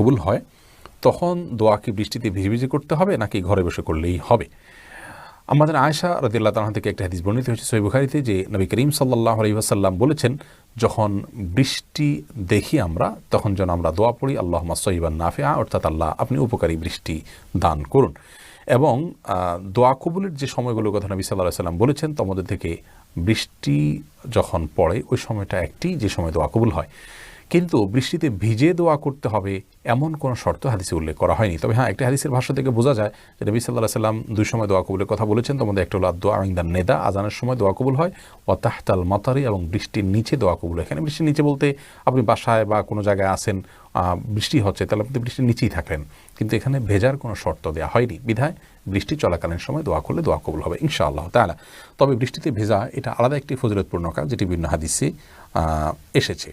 কবুল হয় তখন দোয়া কি বৃষ্টিতে ভিজে ভিজে করতে হবে নাকি ঘরে বসে করলেই হবে? আমাদের আয়েশা রাদিয়াল্লাহু তাআলা থেকে একটা হাদিস বর্ণিত হয়েছে সহিহ বুখারীতে যে নবী করিম সাল্লাল্লাহু আলাইহি ওয়াসাল্লাম বলেছেন, যখন বৃষ্টি দেখি আমরা তখন যেন আমরা দোয়া পড়ি আল্লাহুম্মা সাইয়্যিবান নাফিআ, অর্থাৎ আল্লাহ আপনি উপকারী বৃষ্টি দান করুন। এবং দোয়া কবুলের যে সময়গুলোর কথা নবী সাল্লাল্লাহু আলাইহি ওয়াসাল্লাম বলেছেন তার মধ্যে থেকে বৃষ্টি যখন পড়ে ওই সময়টা একটি যে সময় দোয়া কবুল হয়। কিন্তু বৃষ্টিতে ভিজে দোয়া করতে হবে এমন কোনো শর্ত হাদিসে উল্লেখ করা হয়নি। তবে হ্যাঁ, একটা হাদিসের ভাষ্য থেকে বোঝা যায় যে নবী সাল্লাল্লাহু আলাইহি ওয়াসাল্লাম দুই সময় দোয়া কবুলের কথা বলেছেন। তার মধ্যে একটা হলো দোয়া ইনদান নেদা, আজানের সময় দোয়া কবুল হয়, ওয়া তাহতাল মাতারি, এবং বৃষ্টির নিচে দোয়া কবুল হয়। এখানে বৃষ্টির নিচে বলতে আপনি বাসায় বা কোনো জায়গায় আছেন, বৃষ্টি হচ্ছে, তাহলে আপনি বৃষ্টির নিচেই থাকলেন, কিন্তু এখানে ভেজার কোনো শর্ত দেওয়া হয়নি, বিধায় বৃষ্টি চলাকালীন সময় দোয়া করলে দোয়া কবুল হবে ইনশাআল্লাহ তাআলা। তবে বৃষ্টিতে ভেজা এটা আলাদা একটি ফজিলতপূর্ণ কাজ, যেটি বিভিন্ন হাদিসে এসেছে।